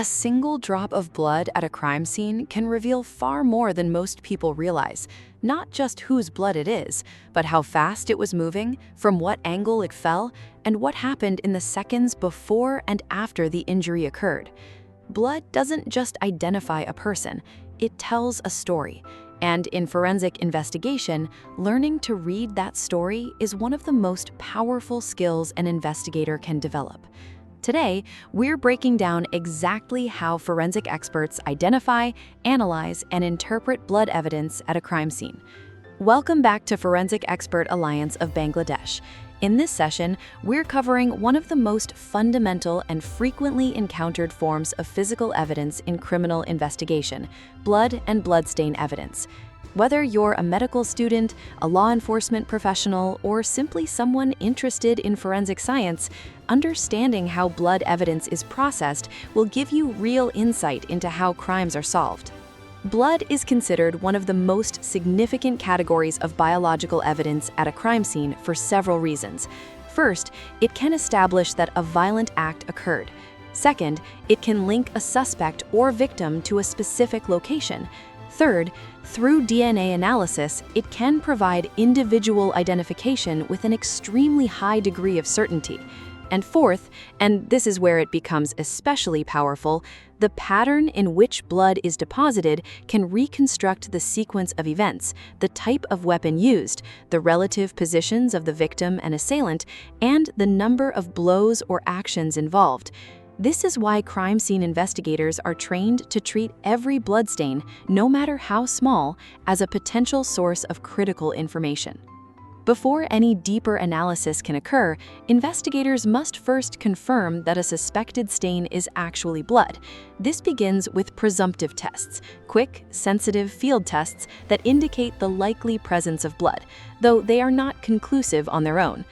A single drop of blood at a crime scene can reveal far more than most people realize, not just whose blood it is, but how fast it was moving, from what angle it fell, and what happened in the seconds before and after the injury occurred. Blood doesn't just identify a person, it tells a story. And in forensic investigation, learning to read that story is one of the most powerful skills an investigator can develop. Today, we're breaking down exactly how forensic experts identify, analyze, and interpret blood evidence at a crime scene. Welcome back to Forensic Expert Alliance of Bangladesh. In this session, we're covering one of the most fundamental and frequently encountered forms of physical evidence in criminal investigation: blood and bloodstain evidence. Whether you're a medical student, a law enforcement professional, or simply someone interested in forensic science, understanding how blood evidence is processed will give you real insight into how crimes are solved. Blood is considered one of the most significant categories of biological evidence at a crime scene for several reasons. First, it can establish that a violent act occurred. Second, it can link a suspect or victim to a specific location. Third, through DNA analysis, it can provide individual identification with an extremely high degree of certainty. And fourth, and this is where it becomes especially powerful, the pattern in which blood is deposited can reconstruct the sequence of events, the type of weapon used, the relative positions of the victim and assailant, and the number of blows or actions involved. This is why crime scene investigators are trained to treat every bloodstain, no matter how small, as a potential source of critical information. Before any deeper analysis can occur, investigators must first confirm that a suspected stain is actually blood. This begins with presumptive tests, quick, sensitive field tests that indicate the likely presence of blood, though they are not conclusive on their own.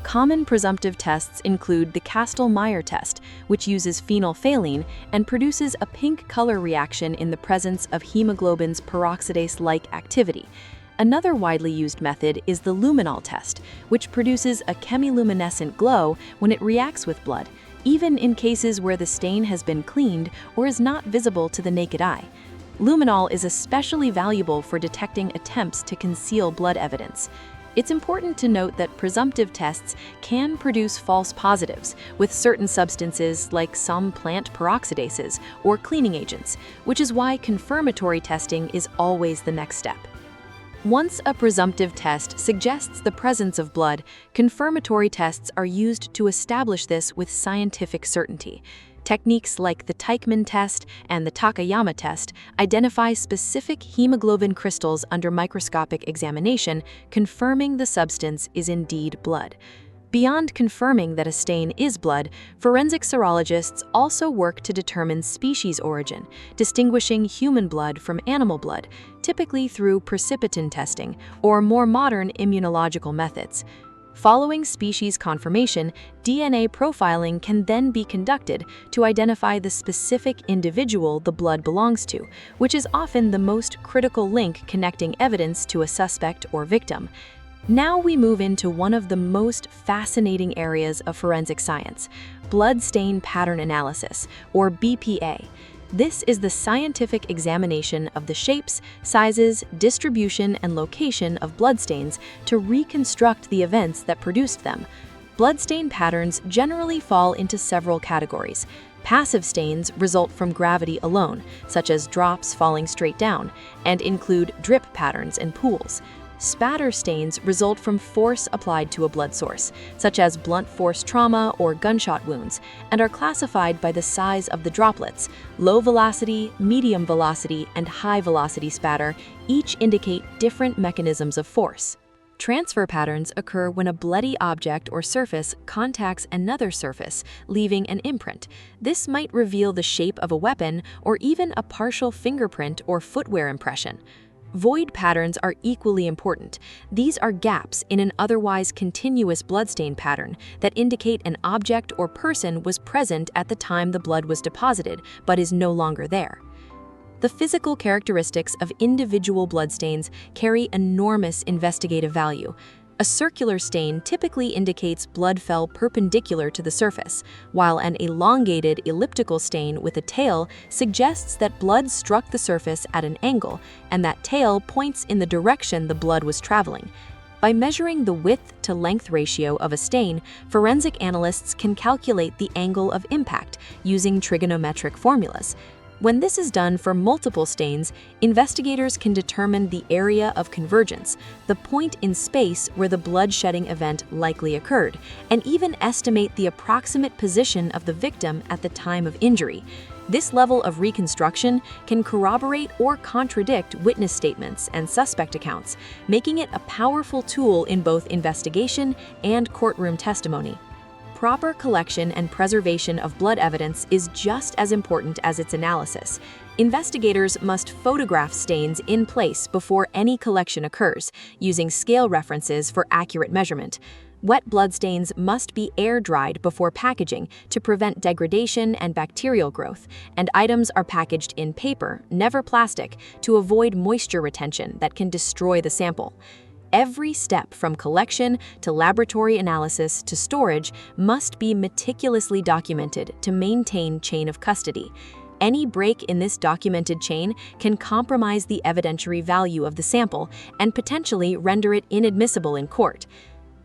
Common presumptive tests include the Kastle-Meyer test, which uses phenolphthalein and produces a pink color reaction in the presence of hemoglobin's peroxidase-like activity. Another widely used method is the luminol test, which produces a chemiluminescent glow when it reacts with blood, even in cases where the stain has been cleaned or is not visible to the naked eye. Luminol is especially valuable for detecting attempts to conceal blood evidence. It's important to note that presumptive tests can produce false positives with certain substances like some plant peroxidases or cleaning agents, which is why confirmatory testing is always the next step. Once a presumptive test suggests the presence of blood, confirmatory tests are used to establish this with scientific certainty. Techniques like the Teichmann test and the Takayama test identify specific hemoglobin crystals under microscopic examination, confirming the substance is indeed blood. Beyond confirming that a stain is blood, forensic serologists also work to determine species origin, distinguishing human blood from animal blood, typically through precipitin testing or more modern immunological methods. Following species confirmation, DNA profiling can then be conducted to identify the specific individual the blood belongs to, which is often the most critical link connecting evidence to a suspect or victim. Now we move into one of the most fascinating areas of forensic science: blood stain pattern analysis, or BPA. This is the scientific examination of the shapes, sizes, distribution, and location of bloodstains to reconstruct the events that produced them. Bloodstain patterns generally fall into several categories. Passive stains result from gravity alone, such as drops falling straight down, and include drip patterns and pools. Spatter stains result from force applied to a blood source, such as blunt force trauma or gunshot wounds, and are classified by the size of the droplets. Low velocity, medium velocity, and high velocity spatter each indicate different mechanisms of force. Transfer patterns occur when a bloody object or surface contacts another surface, leaving an imprint. This might reveal the shape of a weapon or even a partial fingerprint or footwear impression. Void patterns are equally important. These are gaps in an otherwise continuous bloodstain pattern that indicate an object or person was present at the time the blood was deposited, but is no longer there. The physical characteristics of individual bloodstains carry enormous investigative value. A circular stain typically indicates blood fell perpendicular to the surface, while an elongated elliptical stain with a tail suggests that blood struck the surface at an angle, and that tail points in the direction the blood was traveling. By measuring the width-to-length ratio of a stain, forensic analysts can calculate the angle of impact using trigonometric formulas. When this is done for multiple stains, investigators can determine the area of convergence, the point in space where the blood-shedding event likely occurred, and even estimate the approximate position of the victim at the time of injury. This level of reconstruction can corroborate or contradict witness statements and suspect accounts, making it a powerful tool in both investigation and courtroom testimony. Proper collection and preservation of blood evidence is just as important as its analysis. Investigators must photograph stains in place before any collection occurs, using scale references for accurate measurement. Wet bloodstains must be air-dried before packaging to prevent degradation and bacterial growth, and items are packaged in paper, never plastic, to avoid moisture retention that can destroy the sample. Every step from collection to laboratory analysis to storage must be meticulously documented to maintain chain of custody. Any break in this documented chain can compromise the evidentiary value of the sample and potentially render it inadmissible in court.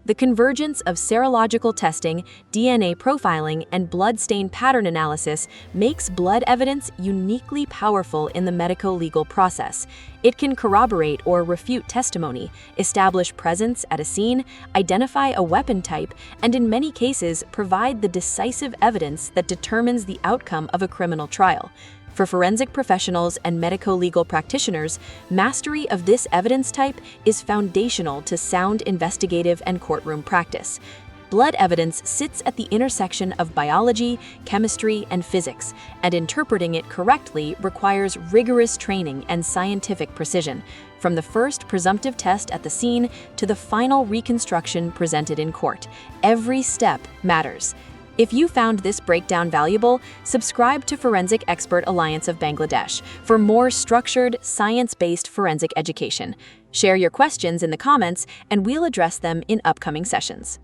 The convergence of serological testing, DNA profiling, and blood stain pattern analysis makes blood evidence uniquely powerful in the medico-legal process. It can corroborate or refute testimony, establish presence at a scene, identify a weapon type, and in many cases provide the decisive evidence that determines the outcome of a criminal trial. For forensic professionals and medico-legal practitioners, mastery of this evidence type is foundational to sound investigative and courtroom practice. Blood evidence sits at the intersection of biology, chemistry, and physics, and interpreting it correctly requires rigorous training and scientific precision, from the first presumptive test at the scene to the final reconstruction presented in court. Every step matters. If you found this breakdown valuable, subscribe to Forensic Expert Alliance of Bangladesh for more structured, science-based forensic education. Share your questions in the comments, and we'll address them in upcoming sessions.